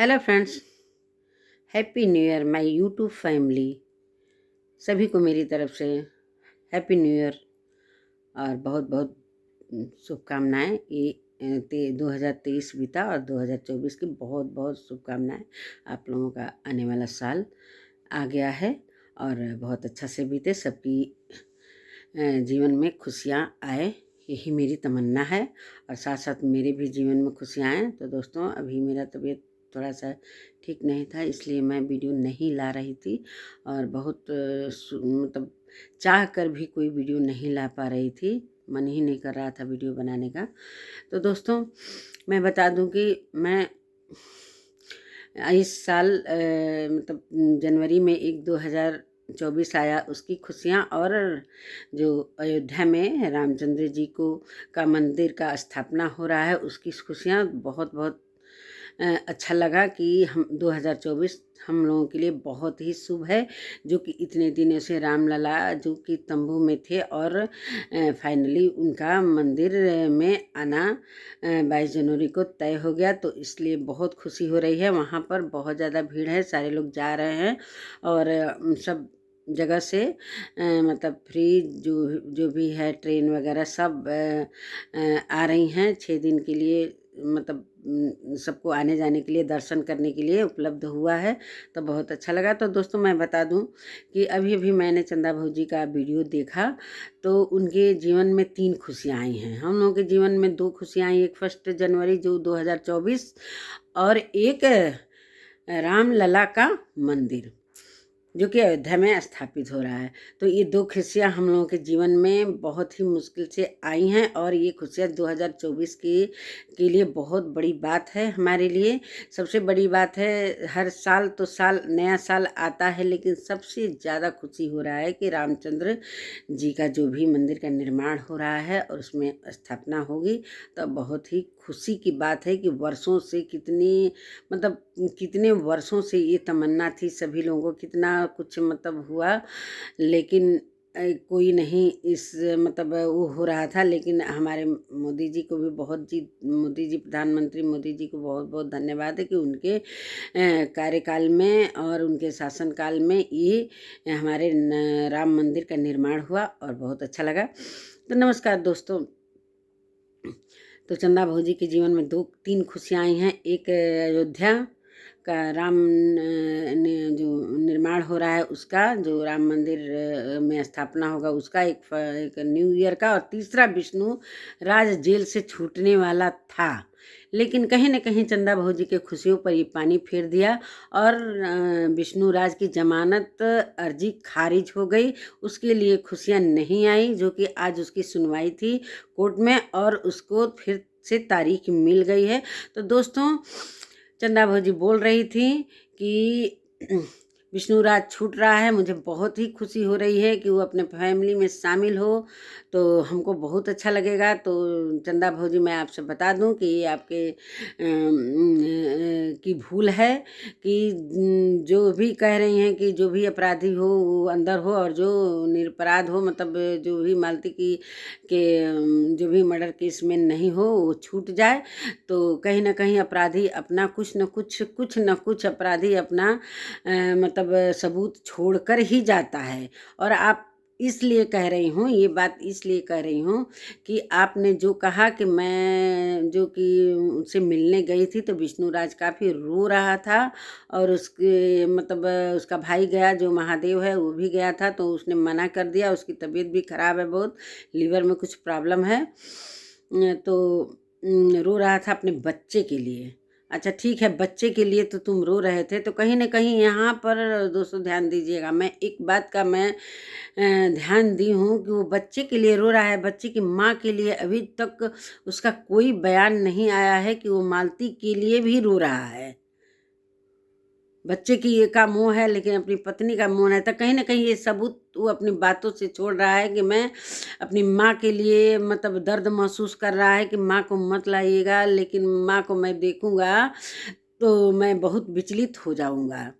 Hello friends, happy new year my YouTube family. सभी को मेरी तरफ से हैप्पी न्यू ईयर और बहुत बहुत शुभकामनाएं। ये 2023 बीता और 2024 की बहुत बहुत शुभकामनाएं। आप लोगों का आने वाला साल आ गया है और बहुत अच्छा से बीते। सबकी जीवन में खुशियाँ आए, यही मेरी तमन्ना है और साथ साथ मेरे भी जीवन में खुशियाँ आएँ। तो दोस्तों, अभी मेरा तबीयत थोड़ा सा ठीक नहीं था, इसलिए मैं वीडियो नहीं ला रही थी और बहुत मतलब चाह कर भी कोई वीडियो नहीं ला पा रही थी। मन ही नहीं कर रहा था वीडियो बनाने का। तो दोस्तों, मैं बता दूं कि मैं इस साल मतलब जनवरी में 2024 आया, उसकी खुशियाँ और जो अयोध्या में रामचंद्र जी को का मंदिर का स्थापना हो रहा है उसकी खुशियाँ बहुत बहुत अच्छा लगा कि हम 2024 हम लोगों के लिए बहुत ही शुभ है। जो कि इतने दिनों से रामलला जो कि तंबू में थे और फाइनली उनका मंदिर में आना 22 जनवरी को तय हो गया, तो इसलिए बहुत खुशी हो रही है। वहाँ पर बहुत ज़्यादा भीड़ है, सारे लोग जा रहे हैं और सब जगह से मतलब फ्री जो भी है ट्रेन वगैरह सब आ रही हैं 6 दिन के लिए। मतलब सबको आने जाने के लिए, दर्शन करने के लिए उपलब्ध हुआ है, तो बहुत अच्छा लगा। तो दोस्तों, मैं बता दूं कि अभी अभी मैंने चंदा भौजी का वीडियो देखा, तो उनके जीवन में 3 खुशियाँ आई हैं। हम लोगों के जीवन में 2 खुशियाँ आई, एक 1 जनवरी जो 2024 और एक रामलला का मंदिर जो कि अयोध्या में स्थापित हो रहा है। तो ये 2 खुशियाँ हम लोगों के जीवन में बहुत ही मुश्किल से आई हैं और ये खुशियाँ 2024 के लिए बहुत बड़ी बात है हमारे लिए। सबसे बड़ी बात है, हर साल तो नया साल आता है, लेकिन सबसे ज़्यादा खुशी हो रहा है कि रामचंद्र जी का जो भी मंदिर का निर्माण हो रहा है और उसमें स्थापना होगी, तो बहुत ही खुशी की बात है कि वर्षों से कितने वर्षों से ये तमन्ना थी सभी लोगों को, कितना कुछ मतलब हुआ, लेकिन कोई नहीं इस मतलब वो हो रहा था। लेकिन हमारे मोदी जी को भी प्रधानमंत्री मोदी जी को बहुत बहुत धन्यवाद है कि उनके कार्यकाल में और उनके शासनकाल में ये हमारे राम मंदिर का निर्माण हुआ और बहुत अच्छा लगा। तो नमस्कार दोस्तों, तो चंदा भौजी के जीवन में 2-3 खुशियाँ आई हैं। एक अयोध्या का राम जो निर्माण हो रहा है उसका, जो राम मंदिर में स्थापना होगा उसका, एक न्यू ईयर का, और तीसरा विष्णु राज जेल से छूटने वाला था, लेकिन कहीं न कहीं चंदा भौजी के खुशियों पर ये पानी फेर दिया और विष्णु राज की जमानत अर्जी खारिज हो गई। उसके लिए खुशियाँ नहीं आई, जो कि आज उसकी सुनवाई थी कोर्ट में और उसको फिर से तारीख मिल गई है। तो दोस्तों, चंदा भौजी बोल रही थी कि विष्णु राज छूट रहा है, मुझे बहुत ही खुशी हो रही है कि वो अपने फैमिली में शामिल हो, तो हमको बहुत अच्छा लगेगा। तो चंदा भौजी, मैं आपसे बता दूं कि ये आपके की भूल है कि जो भी कह रही हैं कि जो भी अपराधी हो वो अंदर हो और जो निरपराध हो, मतलब जो भी मालती की के जो भी मर्डर केस में नहीं हो वो छूट जाए। तो कहीं ना कहीं अपराधी अपना कुछ न कुछ अपराधी अपना मतलब सबूत छोड़कर ही जाता है। और आप इसलिए कह रही हूँ, ये बात इसलिए कह रही हूँ कि आपने जो कहा कि मैं जो कि उनसे मिलने गई थी, तो विष्णु राज काफ़ी रो रहा था और उसके मतलब उसका भाई गया जो महादेव है वो भी गया था, तो उसने मना कर दिया। उसकी तबीयत भी खराब है, बहुत लीवर में कुछ प्रॉब्लम है, तो रो रहा था अपने बच्चे के लिए। अच्छा ठीक है, बच्चे के लिए तो तुम रो रहे थे, तो कहीं न कहीं यहाँ पर दोस्तों ध्यान दीजिएगा। मैं एक बात का ध्यान दी हूँ कि वो बच्चे के लिए रो रहा है, बच्चे की माँ के लिए अभी तक उसका कोई बयान नहीं आया है कि वो मालती के लिए भी रो रहा है। बच्चे की ये का मोह है, लेकिन अपनी पत्नी का मोह है, तो कहीं ना कहीं ये सबूत वो अपनी बातों से छोड़ रहा है कि मैं अपनी माँ के लिए मतलब दर्द महसूस कर रहा है कि माँ को मत लाइएगा, लेकिन माँ को मैं देखूंगा तो मैं बहुत विचलित हो जाऊंगा।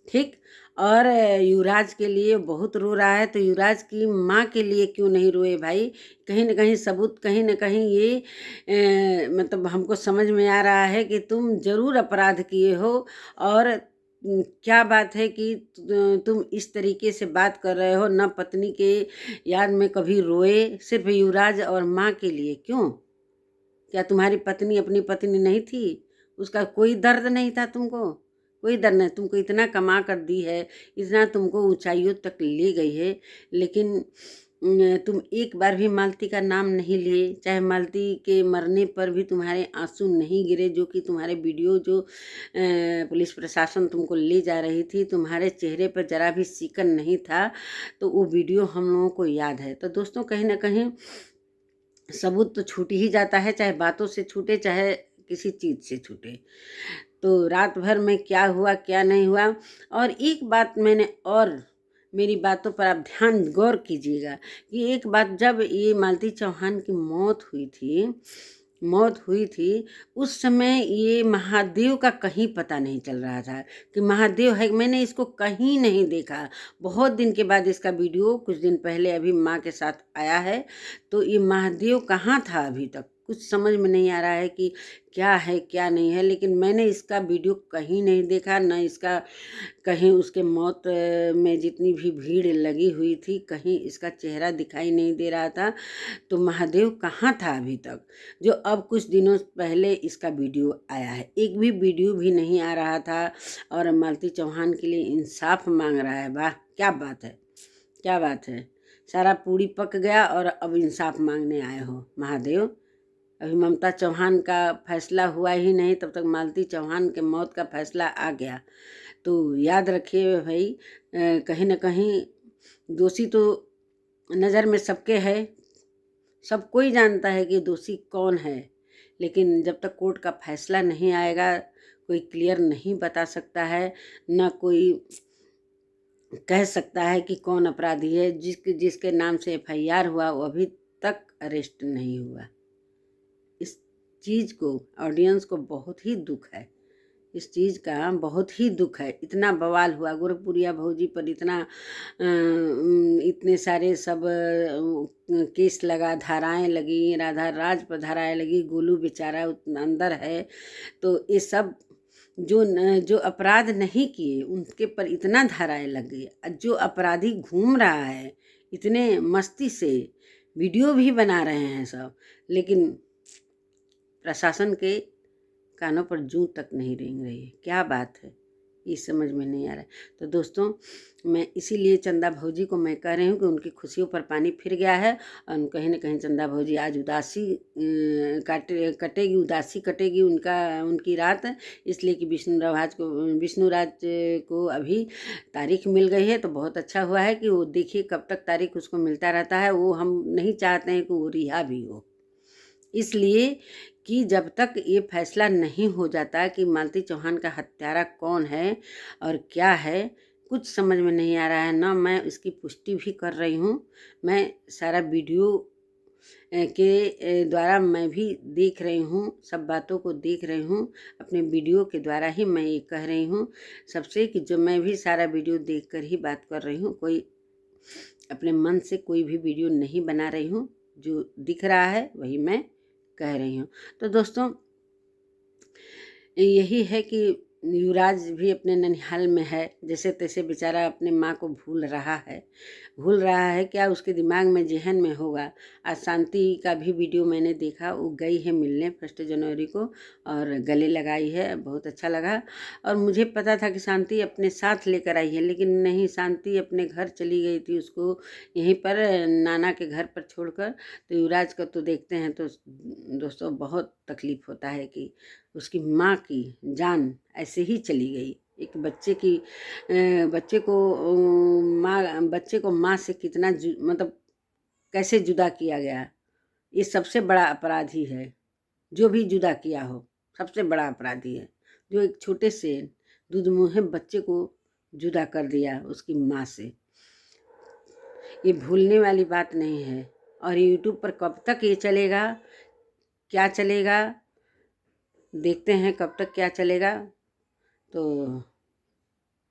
ठीक। और युवराज के लिए बहुत रो रहा है, तो युवराज की माँ के लिए क्यों नहीं रोए भाई? कहीं न कहीं सबूत, कहीं न कहीं ये मतलब हमको समझ में आ रहा है कि तुम ज़रूर अपराध किए हो। और क्या बात है कि तुम इस तरीके से बात कर रहे हो, ना पत्नी के याद में कभी रोए, सिर्फ़ युवराज और माँ के लिए क्यों? क्या तुम्हारी पत्नी अपनी पत्नी नहीं थी? उसका कोई दर्द नहीं था तुमको? कोई दर्द नहीं, तुमको इतना कमा कर दी है, इतना तुमको ऊँचाइयों तक ले गई है, लेकिन तुम एक बार भी मालती का नाम नहीं लिए, चाहे मालती के मरने पर भी तुम्हारे आँसू नहीं गिरे, जो कि तुम्हारे वीडियो जो पुलिस प्रशासन तुमको ले जा रही थी, तुम्हारे चेहरे पर ज़रा भी शिकन नहीं था, तो वो वीडियो हम लोगों को याद है। तो दोस्तों कहीं न कहीं सबूत तो छूट ही जाता है, चाहे बातों से छूटे, चाहे किसी चीज़ से छूटे। तो रात भर में क्या हुआ, क्या नहीं हुआ। और एक बात मैंने और, मेरी बातों पर आप ध्यान गौर कीजिएगा कि एक बात, जब ये मालती चौहान की मौत हुई थी, उस समय ये महादेव का कहीं पता नहीं चल रहा था कि महादेव है। मैंने इसको कहीं नहीं देखा। बहुत दिन के बाद इसका वीडियो कुछ दिन पहले अभी माँ के साथ आया है, तो ये महादेव कहाँ था अभी तक? कुछ समझ में नहीं आ रहा है कि क्या है, क्या नहीं है। लेकिन मैंने इसका वीडियो कहीं नहीं देखा, ना इसका कहीं उसके मौत में जितनी भी भीड़ लगी हुई थी, कहीं इसका चेहरा दिखाई नहीं दे रहा था। तो महादेव कहाँ था अभी तक, जो अब कुछ दिनों पहले इसका वीडियो आया है? एक भी वीडियो भी नहीं आ रहा था और मालती चौहान के लिए इंसाफ मांग रहा है। वाह, क्या बात है, क्या बात है। सारा पूड़ी पक गया और अब इंसाफ मांगने आए हो महादेव। अभी ममता चौहान का फैसला हुआ ही नहीं, तब तक मालती चौहान के मौत का फैसला आ गया। तो याद रखिए भाई, कहीं न कहीं दोषी तो नज़र में सबके है, सब कोई जानता है कि दोषी कौन है, लेकिन जब तक कोर्ट का फैसला नहीं आएगा, कोई क्लियर नहीं बता सकता है, ना कोई कह सकता है कि कौन अपराधी है। जिसके नाम से एफआईआर हुआ, वो अभी तक अरेस्ट नहीं हुआ। इस चीज़ को ऑडियंस को बहुत ही दुख है, इस चीज़ का बहुत ही दुख है। इतना बवाल हुआ गोरखपुरिया भौजी पर, इतने सारे सब केस लगा, धाराएं लगी, राधा राज पर धाराएं लगी, गोलू बेचारा अंदर है। तो ये सब जो अपराध नहीं किए उनके पर इतना धाराएं लग गई। जो अपराधी घूम रहा है इतने मस्ती से, वीडियो भी बना रहे हैं सब, लेकिन प्रशासन के कानों पर जूं तक नहीं रेंग रही है। क्या बात है, ये समझ में नहीं आ रहा है। तो दोस्तों, मैं इसीलिए चंदा भौजी को मैं कह रही हूँ कि उनकी खुशियों पर पानी फिर गया है, और कहीं ना कहीं चंदा भौजी आज उदासी कटेगी, उदासी कटेगी उनकी रात, इसलिए कि विष्णुराज को अभी तारीख मिल गई है। तो बहुत अच्छा हुआ है कि वो, देखिए कब तक तारीख उसको मिलता रहता है। वो हम नहीं चाहते हैं कि वो रिहा भी हो, इसलिए कि जब तक ये फैसला नहीं हो जाता कि मालती चौहान का हत्यारा कौन है और क्या है, कुछ समझ में नहीं आ रहा है। ना मैं इसकी पुष्टि भी कर रही हूँ, मैं सारा वीडियो के द्वारा मैं भी देख रही हूँ, सब बातों को देख रही हूँ, अपने वीडियो के द्वारा ही मैं ये कह रही हूँ सबसे कि जो मैं भी सारा वीडियो देख कर ही बात कर रही हूँ, कोई अपने मन से कोई भी वीडियो नहीं बना रही हूँ। जो दिख रहा है वही मैं कह रही हूँ। तो दोस्तों, यही है कि युवराज भी अपने ननिहाल में है, जैसे तैसे बेचारा अपने माँ को भूल रहा है। क्या उसके दिमाग में जहन में होगा। आज शांति का भी वीडियो मैंने देखा, वो गई है मिलने 1 जनवरी को और गले लगाई है, बहुत अच्छा लगा। और मुझे पता था कि शांति अपने साथ लेकर आई है, लेकिन नहीं, शांति अपने घर चली गई थी, उसको यहीं पर नाना के घर पर छोड़कर। तो युवराज का तो देखते हैं तो दोस्तों बहुत तकलीफ होता है कि उसकी माँ की जान ऐसे ही चली गई। एक बच्चे को माँ से कितना मतलब कैसे जुदा किया गया, ये सबसे बड़ा अपराधी है। जो भी जुदा किया हो, सबसे बड़ा अपराधी है जो एक छोटे से दूधमुहे बच्चे को जुदा कर दिया उसकी माँ से। ये भूलने वाली बात नहीं है। और यूट्यूब पर कब तक ये चलेगा, क्या चलेगा, देखते हैं कब तक क्या चलेगा। तो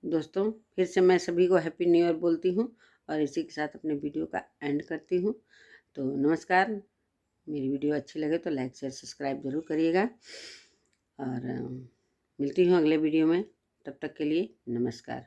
दोस्तों फिर से मैं सभी को हैप्पी न्यू ईयर बोलती हूँ और इसी के साथ अपने वीडियो का एंड करती हूँ। तो नमस्कार। मेरी वीडियो अच्छी लगे तो लाइक शेयर सब्सक्राइब ज़रूर करिएगा और मिलती हूँ अगले वीडियो में। तब तक के लिए नमस्कार।